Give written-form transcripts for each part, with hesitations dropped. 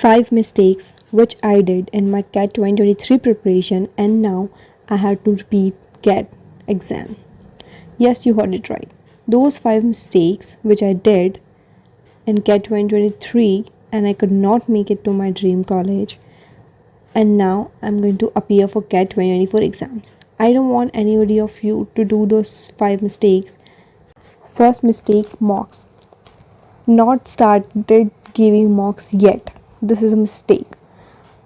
5 mistakes which I did in my CAT 2023 preparation, and now I had to repeat CAT exam. Yes, you heard it right. Those 5 mistakes which I did in CAT 2023, and I could not make it to my dream college, and now I'm going to appear for CAT 2024 exams. I don't want anybody of you to do those 5 mistakes. First mistake, mocks. Not started giving mocks yet. This is a mistake.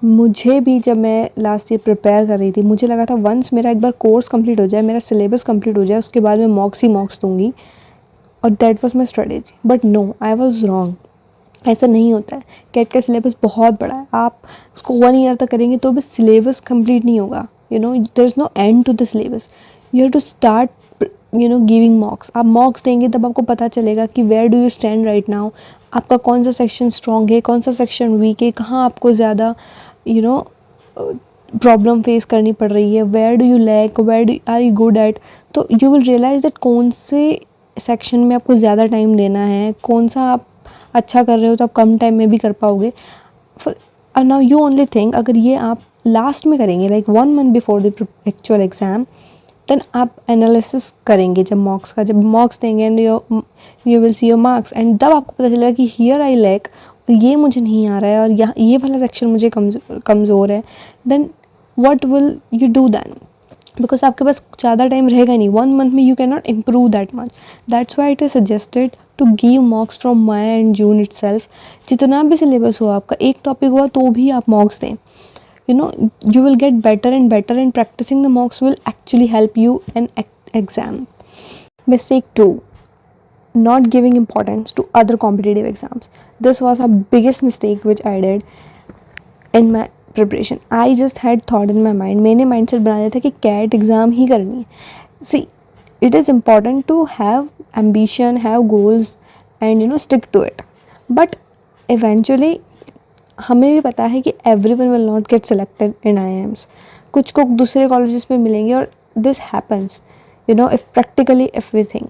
मुझे भी जब मैं last year prepare कर रही थी, मुझे लगा था वंस मेरा एक बार कोर्स कंप्लीट हो जाए, मेरा सिलेबस कंप्लीट हो जाए, उसके बाद मैं मॉक्स ही मॉक्स दूंगी, और that was my strategy. But no, I was wrong. ऐसा नहीं होता है. कैट का सिलेबस बहुत बड़ा है. आप उसको 1 ईयर तक करेंगे तो भी सिलेबस कंप्लीट नहीं होगा. There is no end to the syllabus. You have to start giving mocks. आप मॉक्स देंगे तब आपको पता चलेगा कि where do you stand right now. आपका कौन सा सेक्शन स्ट्रॉन्ग है, कौन सा सेक्शन वीक है, कहाँ आपको ज़्यादा प्रॉब्लम फेस करनी पड़ रही है, where do you lack, where do are you good at. तो यू विल रियलाइज दैट कौन से सेक्शन में आपको ज़्यादा टाइम देना है, कौन सा आप अच्छा कर रहे हो तो आप कम टाइम में भी कर पाओगे. नाउ यू ओनली थिंक, अगर ये आप लास्ट में करेंगे, like 1 month before the actual exam, then आप एनालिसिस करेंगे जब मॉक्स देंगे, and you will see your marks, and तब आपको पता चलेगा कि हियर आई लैक, ये मुझे नहीं आ रहा है, और यहाँ ये वाला सेक्शन मुझे कमज़ोर है. Then what will you do than? Because आपके पास ज़्यादा टाइम रहेगा नहीं. 1 मंथ में you can not improve that much. That's why it is suggested to give mocks from May and June itself. जितना भी सिलेबस हो आपका, एक टॉपिक हुआ तो भी आप मॉक्स दें. You will get better and better, and practicing the mocks will actually help you in exam. Mistake 2, not giving importance to other competitive exams. This was a biggest mistake which I did in my preparation. I just had thought in my mind, मैंने mindset बना लिया था कि CAT exam ही करनी है. See, it is important to have ambition, have goals, and stick to it. But eventually हमें भी पता है कि everyone will not get selected in IIMs. कुछ को दूसरे कॉलेजेस में मिलेंगे, और this happens, if practically if we think.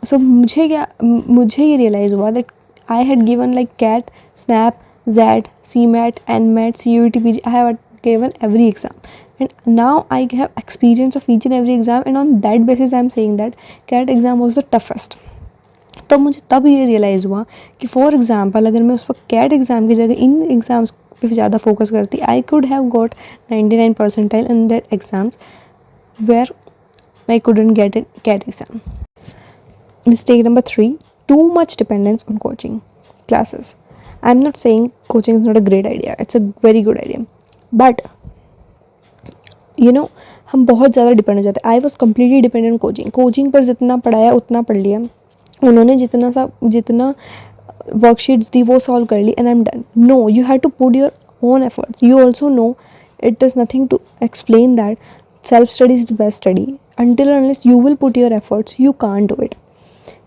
So मुझे ये रियलाइज़ हुआ that I had given like CAT, SNAP, ZAT, CMAT, NMAT, CUET, PG. I have given every exam, and now I have experience of each and every exam, and on that basis I am saying that CAT exam was the toughest. तब मुझे ये realise हुआ कि for example अगर मैं उस वक्त cat exam की जगह इन एग्ज़ाम्स पे ज़्यादा फोकस करती, I could have got 99 percentile in that exams where I couldn't get in CAT exam. Mistake number 3, too much dependence on coaching classes. I'm not saying coaching is not a great idea, it's a very good idea, but हम बहुत ज़्यादा depend हो जाते हैं. I was completely dependent on coaching पर जितना पढ़ाया उतना पढ़ लिया, उन्होंने जितना वर्कशीट्स दी वो सॉल्व कर ली, and I am done. No, you have to put your own efforts. You also know it is nothing to explain that self study is the best study. until unless you will put your efforts, you can't do it.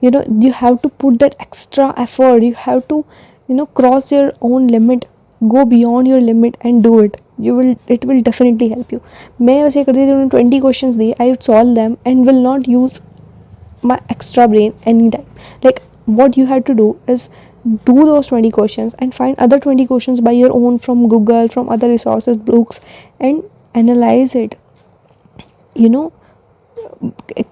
You have to put that extra effort. You have to cross your own limit, go beyond your limit and do it. It will definitely help you. मैं वैसे करती थी, उन्होंने 20 questions दिए, I would solve them and will not use my extra brain anytime. Like, what you have to do is do those 20 questions and find other 20 questions by your own from Google, from other resources, books, and analyze it.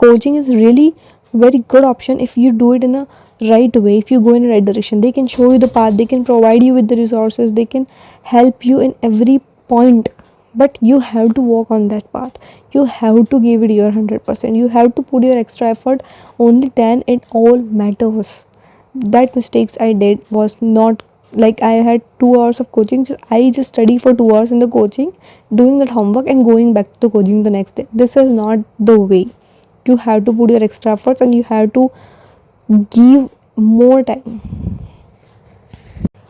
Coaching is really very good option if you do it in a right way, if you go in the right direction. They can show you the path, they can provide you with the resources, they can help you in every point, but you have to walk on that path. You have to give it your 100%. You have to put your extra effort. Only then it all matters. That mistakes I did was not like I had 2 hours of coaching. I just study for 2 hours in the coaching, doing that homework and going back to coaching the next day. This is not the way. You have to put your extra efforts and you have to give more time.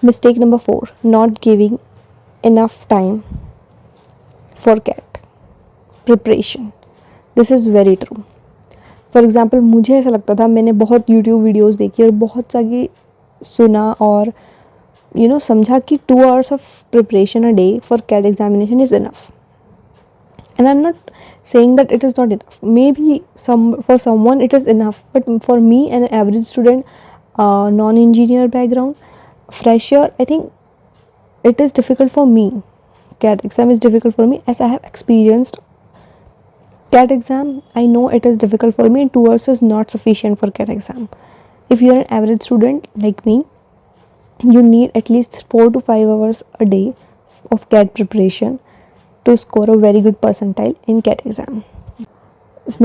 Mistake number 4, not giving enough time for CAT preparation. This is very true. For example मुझे ऐसा लगता था, मैंने बहुत YouTube videos देखी और बहुत सारी सुना और समझा कि 2 hours of preparation a day for CAT examination is enough. And I'm not saying that it is not enough. Maybe for someone it is enough, but for me, an average student, non-engineer background, fresher, I think it is difficult for me. CAT exam is difficult for me as I have experienced CAT exam. I know it is difficult for me and 2 hours is not sufficient for CAT exam. If you are an average student like me, you need at least 4 to 5 hours a day of CAT preparation to score a very good percentile in CAT exam.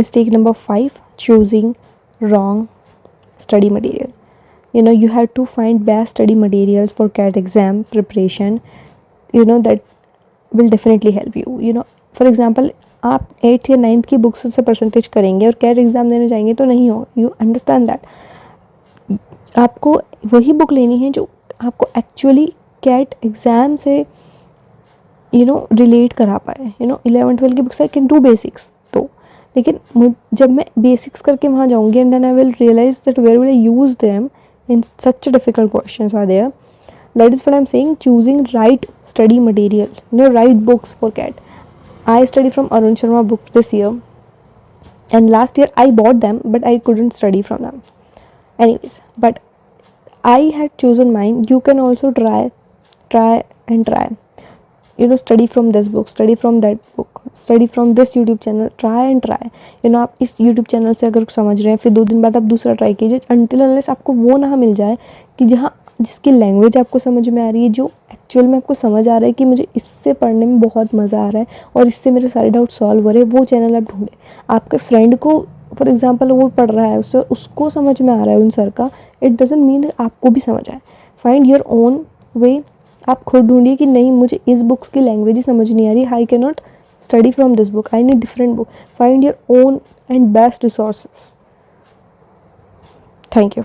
Mistake number 5, choosing wrong study material. You have to find best study materials for CAT exam preparation, that will definitely help you. For example, आप 8th या 9th की books से percentage करेंगे और cat exam देने जाएंगे तो नहीं हो. You understand that. आपको वही बुक लेनी है जो आपको एक्चुअली कैट एग्ज़ाम से रिलेट करा पाए. 11th-12th की books I can do basics, तो लेकिन जब मैं बेसिक्स करके वहाँ जाऊँगी and then I will realise that where will I use them in such difficult questions are there. That is what I'm saying, choosing right study material, right books for CAT. I studied from Arun Sharma books this year, and last year I bought them, but I couldn't study from them. Anyways, but I had chosen mine. You can also try. Study from this book, study from that book, study from this YouTube channel. Try and try. आप इस YouTube channel से अगर समझ रहे हैं, फिर 2 दिन बाद आप दूसरा ट्राई कीजिए, अनटिल अनलेस आपको वो ना मिल जाए कि जिसकी लैंग्वेज आपको समझ में आ रही है, जो एक्चुअल में आपको समझ आ रहा है कि मुझे इससे पढ़ने में बहुत मज़ा आ रहा है और इससे मेरे सारे डाउट सॉल्व हो रहे हैं, वो चैनल आप ढूंढें. आपके फ्रेंड को फॉर एग्जांपल वो पढ़ रहा है, उसको समझ में आ रहा है उन सर का, इट डजंट मीन आपको भी समझ आए. Find your own way. आप खुद ढूंढिए कि नहीं, मुझे इस बुक्स की लैंग्वेज ही समझ नहीं आ रही, I can not study from this book, I need different book. Find your own and best resources. Thank you.